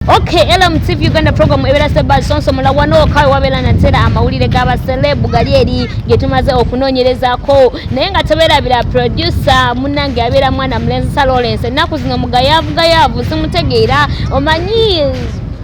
Okay, LMTV Uganda program ebera seba sonso mula wano kawe wabela na tera amawulire gaba celeb gali eri getumaze okunonyerezako naye nga teberabira producer munange abera mwana Mulenzi Lawrence nakuzinga mugayavu simutegeera omanyi.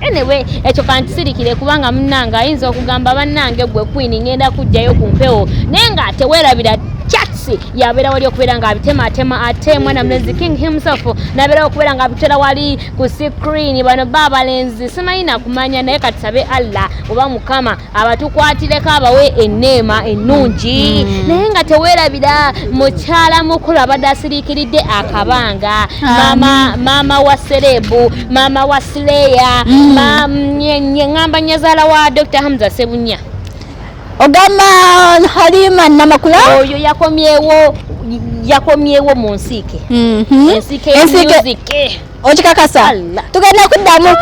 Anyway, ekyo kantisirikire kubanga munanga ayinza okugamba bannange gwe Queen ngenda kujjayo ku mpewo naye nga tewerabira chatsi yabeera wali okubeera nga abitema ate mwana Mulenzi King himself nabeera okubeera nga abitera wali ku screen bano babalenzi simayina kumanya naye katusabe Allah oba Mukama abatukwatireko abawe enneema ennungi naye nga tewerabira mukyala mukulu abadde asiriikiridde akabanga mama wa Serebu mama wa Sileya ngamba nyazaala wa Dr. Hamza Sebunya ogamba Halima Namakula oyo yakomyewo mu Nsike Ensike music okikakasa tugenda kuddamu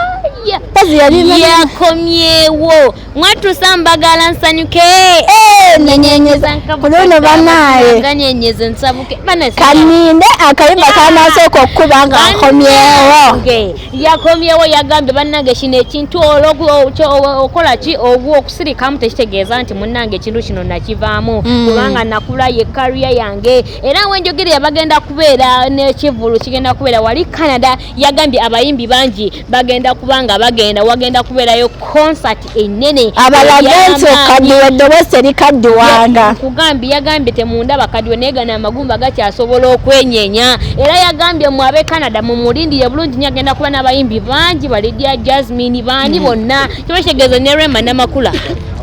pazi yakomyewo mwatusambagala nsanyuke nyenyenyeza kulono banaye ganyenyeze nsabuke kaninde akayimba kanasooka okuba nga akomyewo yakomyewo yagambye bannange kino ekintu okola ki obwo okusirikamu tekitegeeza nti munnange ekintu kino nakivaamu kubanga nakula ye career yange era wenjogere yabagenda kubeera n'ekivulu kigenda kubeera wali Canada yagambye abayimbi bangi bagenda kubanga wagenda kubeerayo concert enene abalagenzi okadiwe eddoboozi erikaddiwanga yagambye temundaba kadiwe naye gana amagumba gakyasobola okwenyenya era yagambye mwabe Canada mumulindire bulungi nnyo agenda kuba n'abayimbi bangi Lydia Jasmine baani bonna kibakitegeeza ne Rema Namakula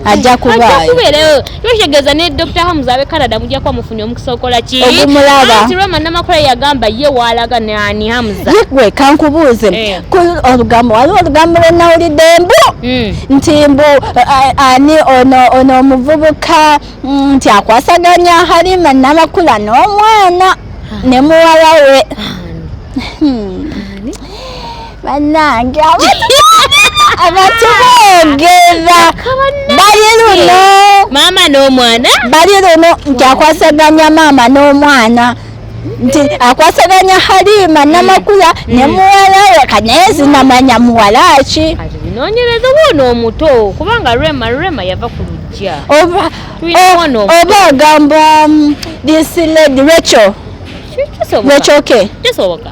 ajja kubeerayo kibakitegeeza ne Dr. Hamza abe Canada mujja kuba mufunye omukisa okola ki ogumulaba anti Rema Namakula yagamba ye waalaga ne ani Hamza gwe kankubuuze olugambo waliwo olugambo lwe nawulidde nti mbu ani ono omuvubuka nti akwasaganya Halima Namakula n'omwana ne muwala we bannange abatuboogera bali luno maama n'omwana bali luno nti akwasaganya maama n'omwana nti akwasaganya Halima Namakula ne muwala we kanaye sinamanya muwala ki binoonyereza wono omuto kubanga Rema yava ku lujja oba agamba this lady Rachel kisoboka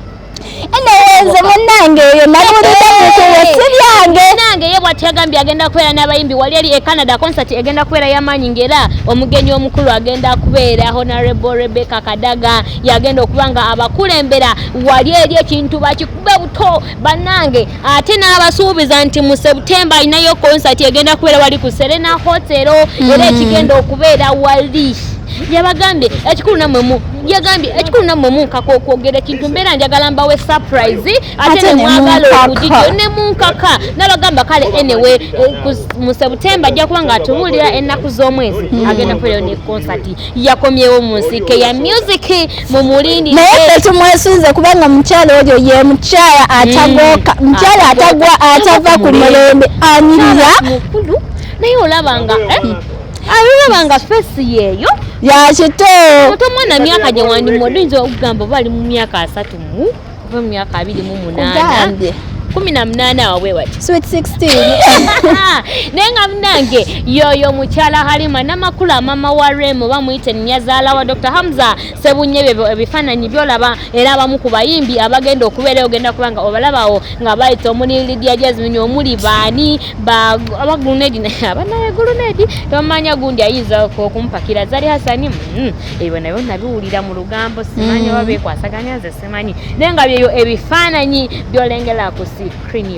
eneweeze munnange eyo nange ye bw'ati yagambye agenda kubeera n'abayimbi wali eri Canada concert egenda kubeera y'amaanyi ng'era omugenyi omukulu agenda kubeera Honorable Rebecca Kadaga yagenda okuba nga abakulembera wali eri ekintu bakikube buto bannange ate n'abasuubiza nti mu September ayinayo concert egenda kubeera wali ku Serena Hotel era ekigenda okubeera wali yabagambye ekikulu nammwe munkaka okwogera ekintu mbeera njagala mbawe surprise ate ne mwagala okugijjo ne munkaka nabagamba kale anyway mu September ajja kuba nga atubuulira ennaku z'omwezi agenda kubeerayo ne concert yakomyewo mu Nsike ya music mu mulindi naye tumwesuuze kubanga mukyala oyo ye mukyala atagoka mukyala atava ku mulembe anyirira mukulu naye olabanga fesi yeeyo yakito otomwana myaka gye wandimodinza okugamba bali mu myaka 3 kuva mu myaka 28 18 awe wati sweet 16 nenga mnange yoyo mukyala Halima Namakula mama wa Remo bamuyite nyazaala wa Dr. Hamza Sebunya ebifaananyi byolaba era abamu ku bayimbi abagenda okubeera ogenda kubanga obalabawo nga bayita omuli Lydia Jasmine omuli baani abagulunedi abanaye gulunedi tomanya gundi ayinza okumpakira Zari Hasani ebyo nabyo nabiwulira mu lugambo simanyi oba bekwasaganya nze simanyi nenga byeyo ebifaananyi byolengera ku screen